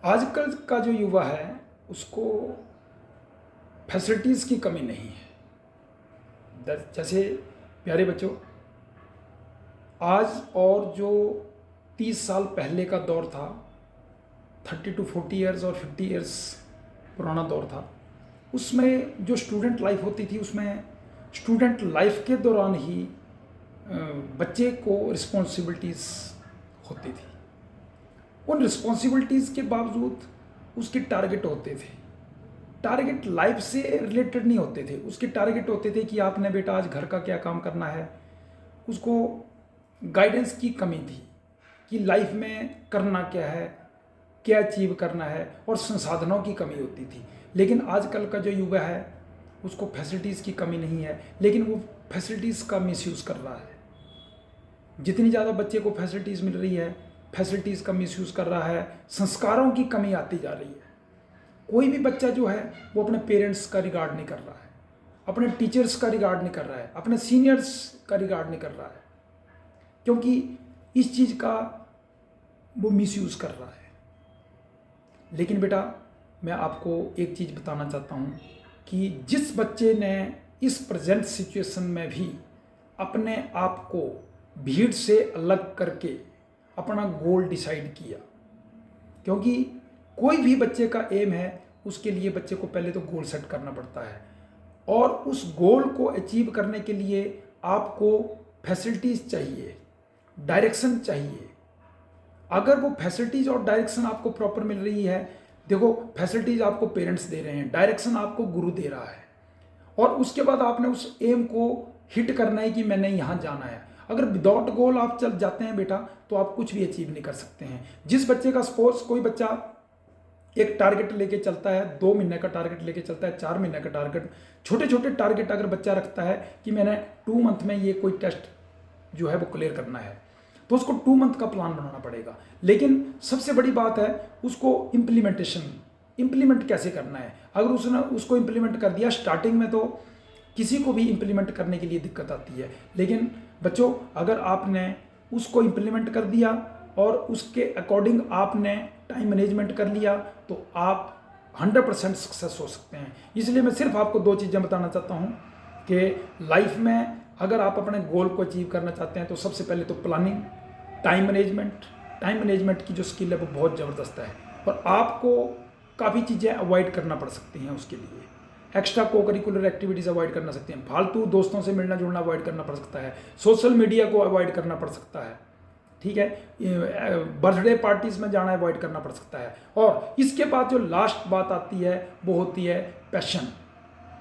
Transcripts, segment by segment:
आजकल का जो युवा है उसको फैसिलिटीज़ की कमी नहीं है। जैसे प्यारे बच्चों, आज और जो 30 साल पहले का दौर था, 30 to 40 ईयर्स और 50 ईयर्स पुराना दौर था, उसमें जो स्टूडेंट लाइफ होती थी उसमें स्टूडेंट लाइफ के दौरान ही बच्चे को रिस्पॉन्सिबिलिटीज़ होती थी। उन रिस्पॉन्सिबिलिटीज़ के बावजूद उसके टारगेट होते थे। टारगेट लाइफ से रिलेटेड नहीं होते थे, उसके टारगेट होते थे कि आपने बेटा आज घर का क्या काम करना है। उसको गाइडेंस की कमी थी कि लाइफ में करना क्या है, क्या अचीव करना है, और संसाधनों की कमी होती थी। लेकिन आजकल का जो युवा है उसको फैसिलिटीज़ की कमी नहीं है, लेकिन वो फैसिलिटीज़ का मिसयूज़ कर रहा है। जितनी ज़्यादा बच्चे को फैसिलिटीज़ मिल रही है, फैसिलिटीज़ का मिसयूज़ कर रहा है, संस्कारों की कमी आती जा रही है। कोई भी बच्चा जो है वो अपने पेरेंट्स का रिगार्ड नहीं कर रहा है, अपने टीचर्स का रिगार्ड नहीं कर रहा है, अपने सीनियर्स का रिगार्ड नहीं कर रहा है, क्योंकि इस चीज़ का वो मिसयूज़ कर रहा है। लेकिन बेटा, मैं आपको एक चीज़ बताना चाहता हूँ कि जिस बच्चे ने इस प्रेजेंट सिचुएशन में भी अपने आप को भीड़ से अलग करके अपना गोल डिसाइड किया, क्योंकि कोई भी बच्चे का एम है, उसके लिए बच्चे को पहले तो गोल सेट करना पड़ता है, और उस गोल को अचीव करने के लिए आपको फैसिलिटीज़ चाहिए, डायरेक्शन चाहिए। अगर वो फैसिलिटीज़ और डायरेक्शन आपको प्रॉपर मिल रही है, देखो फैसिलिटीज़ आपको पेरेंट्स दे रहे हैं, डायरेक्शन आपको गुरु दे रहा है, और उसके बाद आपने उस एम को हिट करना है कि मैंने यहाँ जाना है। अगर विदाउट गोल आप चल जाते हैं बेटा, तो आप कुछ भी अचीव नहीं कर सकते हैं। जिस बच्चे का सपोज कोई बच्चा एक टारगेट लेके चलता है, 2 महीने का टारगेट लेके चलता है, 4 महीने का टारगेट, छोटे छोटे टारगेट अगर बच्चा रखता है कि मैंने 2 मंथ में ये कोई टेस्ट जो है वो क्लियर करना है, तो उसको 2 मंथ का प्लान बनाना पड़ेगा। लेकिन सबसे बड़ी बात है उसको इम्प्लीमेंट कैसे करना है। अगर उसने उसको इम्प्लीमेंट कर दिया स्टार्टिंग में, तो किसी को भी इम्प्लीमेंट करने के लिए दिक्कत आती है। लेकिन बच्चों, अगर आपने उसको इम्प्लीमेंट कर दिया और उसके अकॉर्डिंग आपने टाइम मैनेजमेंट कर लिया, तो आप 100% सक्सेस हो सकते हैं। इसलिए मैं सिर्फ आपको 2 चीज़ें बताना चाहता हूँ कि लाइफ में अगर आप अपने गोल को अचीव करना चाहते हैं, तो सबसे पहले तो प्लानिंग, टाइम मैनेजमेंट की जो स्किल है वो बहुत ज़बरदस्त है, और आपको काफ़ी चीज़ें अवॉइड करना पड़ सकती हैं। उसके लिए एक्स्ट्रा को करिकुलर एक्टिविटीज़ अवॉइड करना सकते हैं, फालतू दोस्तों से मिलना जुलना अवॉइड करना पड़ सकता है, सोशल मीडिया को अवॉइड करना पड़ सकता है, ठीक है, बर्थडे पार्टीज़ में जाना अवॉइड करना पड़ सकता है। और इसके बाद जो लास्ट बात आती है वो होती है पैशन।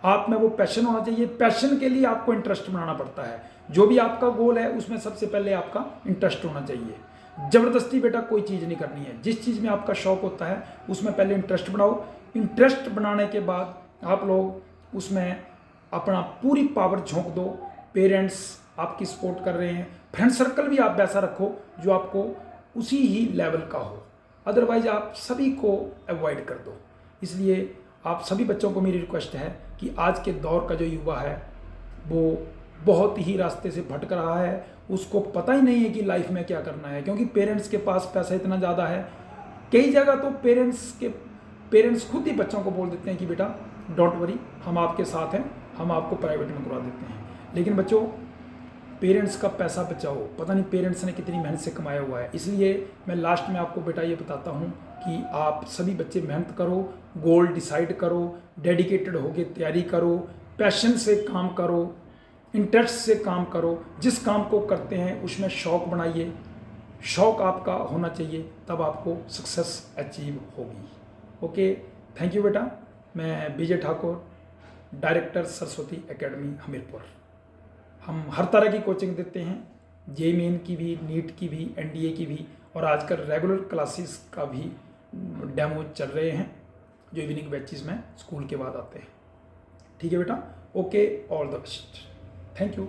आप में वो पैशन होना चाहिए। पैशन के लिए आपको इंटरेस्ट बनाना पड़ता है। जो भी आपका गोल है उसमें सबसे पहले आपका इंटरेस्ट होना चाहिए। ज़बरदस्ती बेटा कोई चीज़ नहीं करनी है। जिस चीज़ में आपका शौक होता है उसमें पहले इंटरेस्ट बनाओ। इंटरेस्ट बनाने के बाद आप लोग उसमें अपना पूरी पावर झोंक दो। पेरेंट्स आपकी सपोर्ट कर रहे हैं, फ्रेंड सर्कल भी आप वैसा रखो जो आपको उसी ही लेवल का हो, अदरवाइज आप सभी को अवॉइड कर दो। इसलिए आप सभी बच्चों को मेरी रिक्वेस्ट है कि आज के दौर का जो युवा है वो बहुत ही रास्ते से भटक रहा है। उसको पता ही नहीं है कि लाइफ में क्या करना है, क्योंकि पेरेंट्स के पास पैसा इतना ज़्यादा है। कई जगह तो पेरेंट्स खुद ही बच्चों को बोल देते हैं कि बेटा डोंट वरी, हम आपके साथ हैं, हम आपको प्राइवेट में करवा देते हैं। लेकिन बच्चों, पेरेंट्स का पैसा बचाओ, पता नहीं पेरेंट्स ने कितनी मेहनत से कमाया हुआ है। इसलिए मैं लास्ट में आपको बेटा ये बताता हूँ कि आप सभी बच्चे मेहनत करो, गोल डिसाइड करो, डेडिकेटेड होकर तैयारी करो, पैशन से काम करो, इंटरेस्ट से काम करो। जिस काम को करते हैं उसमें शौक़ बनाइए, शौक़ आपका होना चाहिए, तब आपको सक्सेस अचीव होगी। ओके, थैंक यू बेटा। मैं विजय ठाकुर, डायरेक्टर सरस्वती एकेडमी हमीरपुर। हम हर तरह की कोचिंग देते हैं, जेईई मेन की भी, नीट की भी, एनडीए की भी, और आजकल रेगुलर क्लासेस का भी डेमो चल रहे हैं जो इवनिंग बैचेस में स्कूल के बाद आते हैं। ठीक है बेटा, okay, all the best, thank you.